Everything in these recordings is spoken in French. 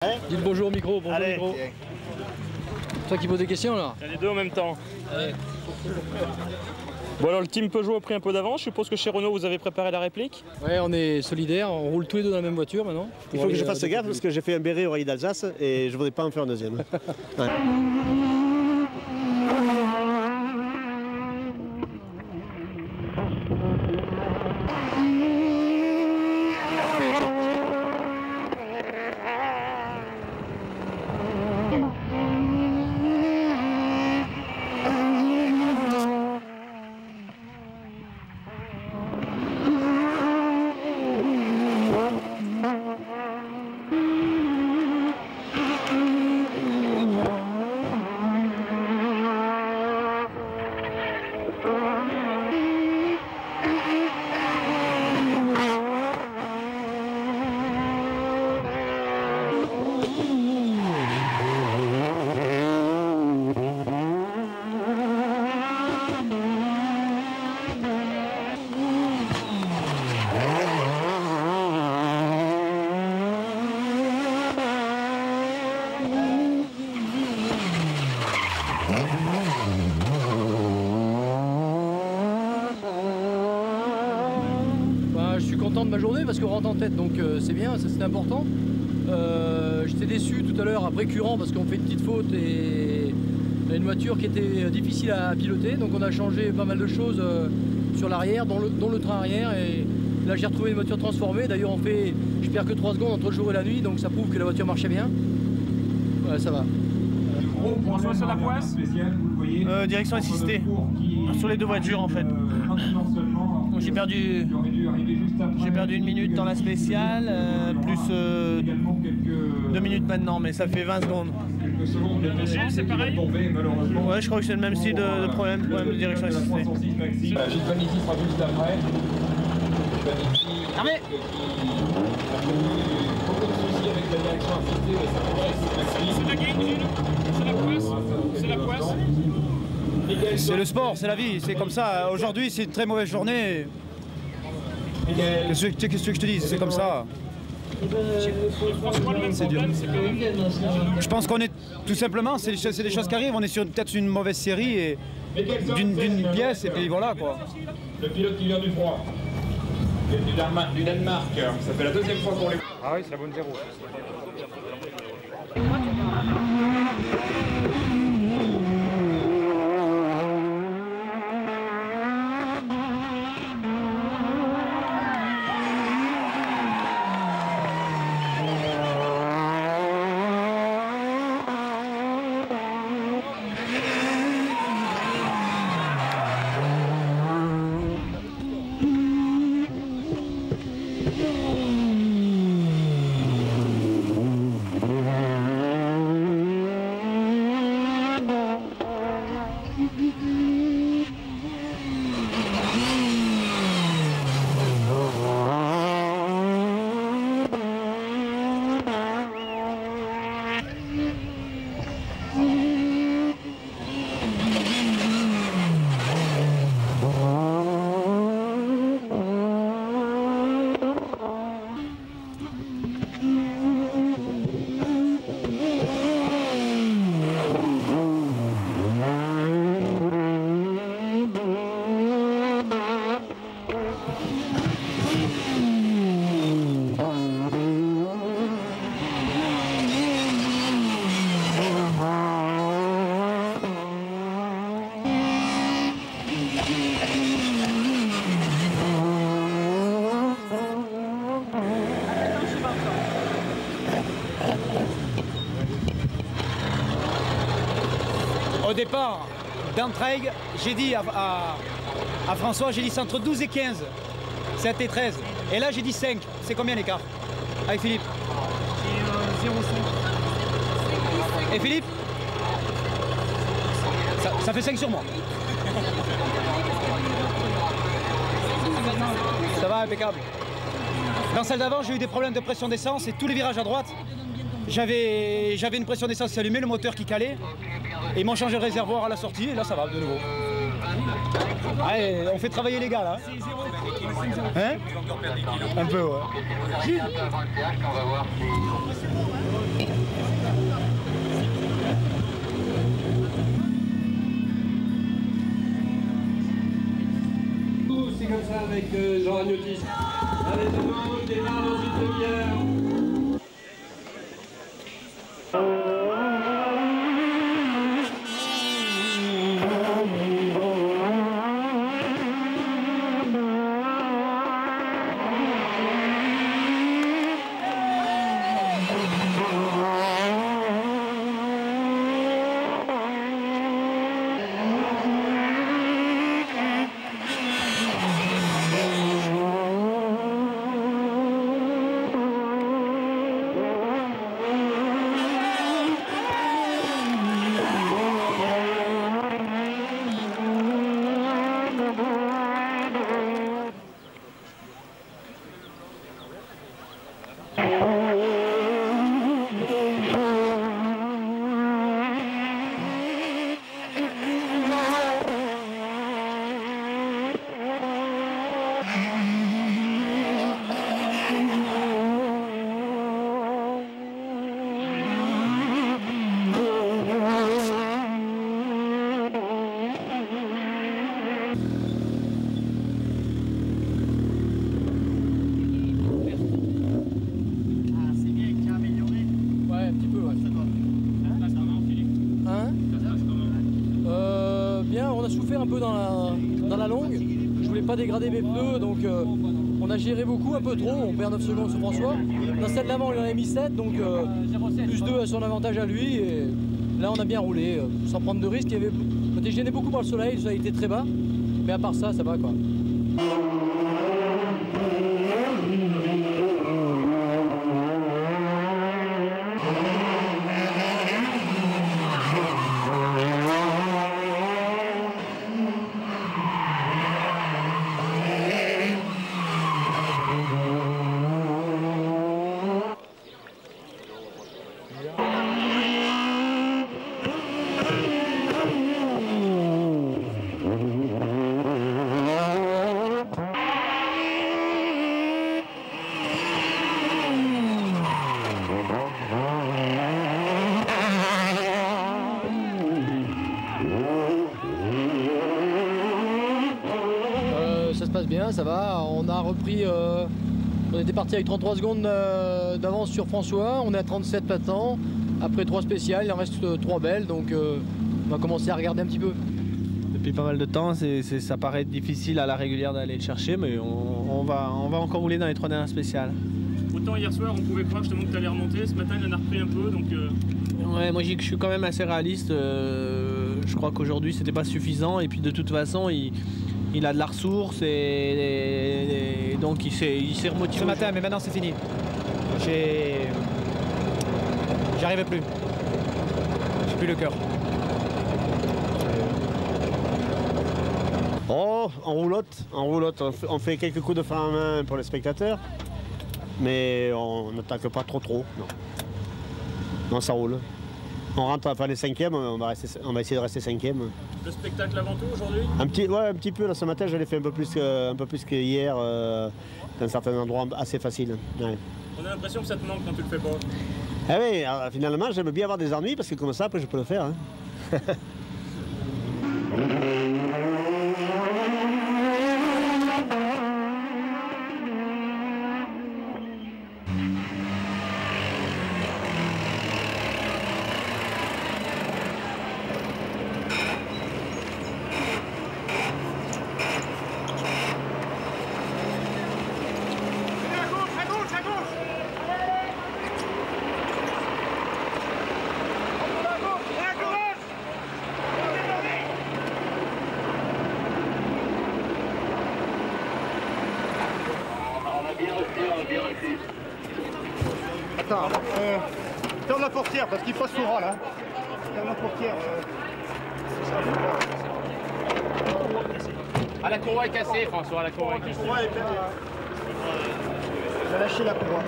Dites bonjour au micro, bonjour. Allez, micro. Toi qui poses des questions là. Il y a les deux en même temps. Allez. Bon alors le team Peugeot a pris un peu d'avance, je suppose que chez Renault vous avez préparé la réplique. Ouais, on est solidaires, on roule tous les deux dans la même voiture maintenant. Il faut que je fasse gaffe parce que j'ai fait un béret au Rallye d'Alsace et je voudrais pas en faire un deuxième. Ouais. Je suis content de ma journée parce qu'on rentre en tête, donc c'est bien, ça c'était important. J'étais déçu tout à l'heure après Current parce qu'on fait une petite faute et on a une voiture qui était difficile à piloter, donc on a changé pas mal de choses sur l'arrière, dont le train arrière, et là j'ai retrouvé une voiture transformée. D'ailleurs je perds que 3 secondes entre le jour et la nuit, donc ça prouve que la voiture marchait bien. Ouais, ça va. François sur la poisse. Direction assistée. Sur les deux voitures en fait. J'ai perdu 1 minute dans la spéciale, plus 2 minutes maintenant, mais ça fait 20 secondes. C'est pareil? Ouais, je crois que c'est le même style de problème de direction assistée. Gilles Vanity sera juste après. Armé! Beaucoup de soucis avec la direction assistée, mais ça progresse. C'est la game, Gilles? C'est la poisse? C'est la poisse? C'est le sport, c'est la vie, c'est comme ça. Aujourd'hui, c'est une très mauvaise journée. Qu'est-ce que je te dis, c'est comme ça. C'est dur. Je pense qu'on est, tout simplement, c'est des choses qui arrivent. On est sur peut-être une mauvaise série et d'une pièce, et puis voilà quoi. Le pilote qui vient du froid. Du Danemark. Ça fait la deuxième fois pour les... Ah oui, c'est la bonne zéro. Au départ, d'Entraigues, j'ai dit à François, j'ai dit c'est entre 12 et 15, 7 et 13. Et là j'ai dit 5. C'est combien l'écart avec Philippe? C'est 0,5. Et Philippe? Ça fait 5 sur moi. Ça va, impeccable. Dans celle d'avant, j'ai eu des problèmes de pression d'essence et tous les virages à droite, j'avais une pression d'essence qui allumait, le moteur qui calait. Et ils m'ont changé le réservoir à la sortie et là ça va de nouveau. Allez, on fait travailler les gars là. Hein? Un peu ouais. Agnotis. Allez, demain, on démarre dans une demi-heure. Un peu dans la longue, je voulais pas dégrader mes pneus, donc on a géré beaucoup, un peu trop, on perd 9 secondes sur François. Dans celle d'avant, il en a mis 7, donc plus 2 à son avantage à lui, et là on a bien roulé, sans prendre de risques. On était gêné beaucoup par le soleil était très bas, mais à part ça, ça va quoi. Ça se passe bien, ça va, on a repris, on était parti avec 33 secondes d'avance sur François, on est à 37 maintenant, après 3 spéciales, il en reste 3 belles, donc on va commencer à regarder un petit peu. Depuis pas mal de temps, ça paraît difficile à la régulière d'aller le chercher, mais on va encore rouler dans les 3 dernières spéciales. Autant hier soir on pouvait croire justement que tu allais remonter, ce matin il en a repris un peu, donc... Ouais, moi je suis quand même assez réaliste, je crois qu'aujourd'hui c'était pas suffisant, et puis de toute façon il a de la ressource et donc il s'est remotivé. Ce matin, mais maintenant c'est fini. J'y arrivais plus. J'ai plus le cœur. Oh, en roulotte, on fait quelques coups de frein à main pour les spectateurs, mais on n'attaque pas trop, non. Non, ça roule. On rentre, enfin les 5e, on va essayer de rester 5e. Le spectacle avant tout aujourd'hui? Un petit peu. Là, ce matin, je l'ai fait un peu plus que hier, dans certains endroits assez faciles. Ouais. On a l'impression que ça te manque quand tu le fais pas. Ah oui, alors, finalement, j'aime bien avoir des ennuis parce que comme ça, après, je peux le faire. Hein. Attends, ferme la portière parce qu'il passe souvent là. Ferme la portière. Ah, la courroie est cassée, François, la courroie est cassée. J'ai lâché la courroie.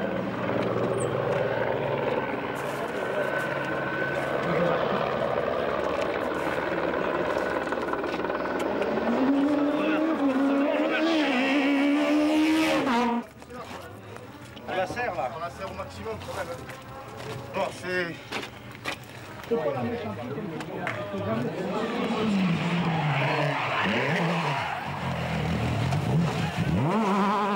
On la serre là. On la serre au maximum quand même. Bon, c'est... C'est pas la méchante. Ah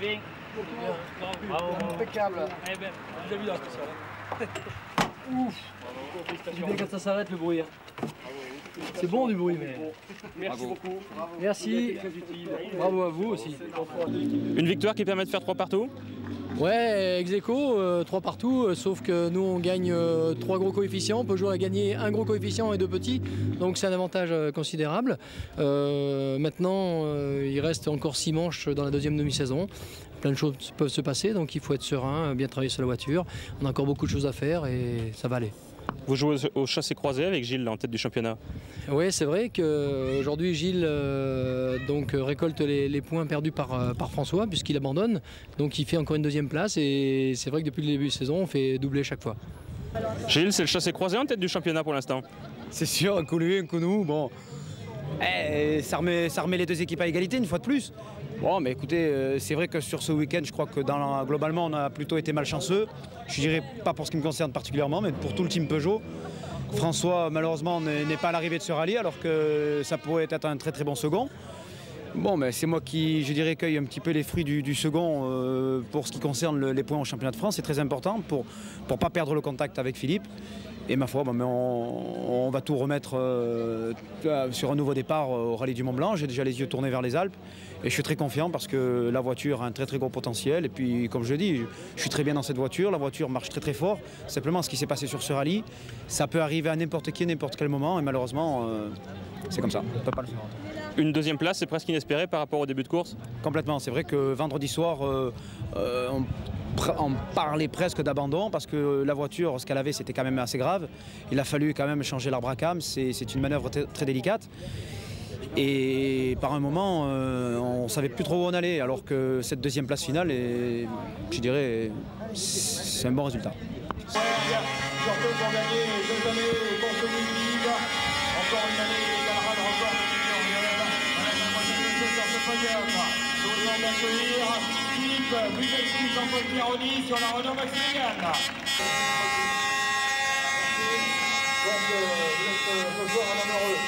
bien. Bravo. Impeccable. Eh ben, vous avez vu la spéciale. Ouf. C'est bien quand ça s'arrête le bruit. C'est bon du bruit, mais... Merci beaucoup. Merci. Bravo à vous aussi. Une victoire qui permet de faire 3 partout? Ouais, ex-aequo, 3 partout, sauf que nous on gagne 3 gros coefficients, Peugeot a gagné 1 gros coefficient et 2 petits, donc c'est un avantage considérable. Maintenant, il reste encore 6 manches dans la deuxième demi-saison. Plein de choses peuvent se passer, donc il faut être serein, bien travailler sur la voiture. On a encore beaucoup de choses à faire et ça va aller. Vous jouez au chassé croisé avec Gilles en tête du championnat. Oui, c'est vrai qu'aujourd'hui Gilles récolte les points perdus par François puisqu'il abandonne. Donc il fait encore une deuxième place et c'est vrai que depuis le début de saison, on fait doubler chaque fois. Gilles, c'est le chassé croisé en tête du championnat pour l'instant. C'est sûr, un coup lui, un coup nous, bon. Ça remet les deux équipes à égalité une fois de plus. Bon, mais écoutez, c'est vrai que sur ce week-end, je crois que globalement, on a plutôt été malchanceux. Je dirais pas pour ce qui me concerne particulièrement, mais pour tout le team Peugeot. François, malheureusement, n'est pas à l'arrivée de ce rallye, alors que ça pourrait être un très très bon second. Bon, mais c'est moi qui, je dirais, cueille un petit peu les fruits du second pour ce qui concerne les points au championnat de France. C'est très important pour ne pas perdre le contact avec Philippe. Et ma foi, on va tout remettre sur un nouveau départ au rallye du Mont Blanc. J'ai déjà les yeux tournés vers les Alpes. Et je suis très confiant parce que la voiture a un très très gros potentiel. Et puis, comme je le dis, je suis très bien dans cette voiture. La voiture marche très très fort. Simplement, ce qui s'est passé sur ce rallye, ça peut arriver à n'importe qui, n'importe quel moment. Et malheureusement, c'est comme ça. On ne peut pas le faire. Une deuxième place, c'est presque inespéré par rapport au début de course? Complètement. C'est vrai que vendredi soir, on parlait presque d'abandon parce que la voiture, ce qu'elle avait, c'était quand même assez grave. Il a fallu quand même changer l'arbre à cam. C'est une manœuvre très délicate. Et par un moment, on ne savait plus trop où on allait, alors que cette deuxième place finale, je dirais, c'est un bon résultat. Surtout pour gagner 2 années consécutives. Encore une année, les camarades record de l'Union Lyonnaise. Avec la prochaine sur ce podium. Nous venons d'accueillir Philippe Buzetski, Jean-Paul Pieroni sur la Renault Max Mégane. Donc, vous êtes ce soir un homme heureux.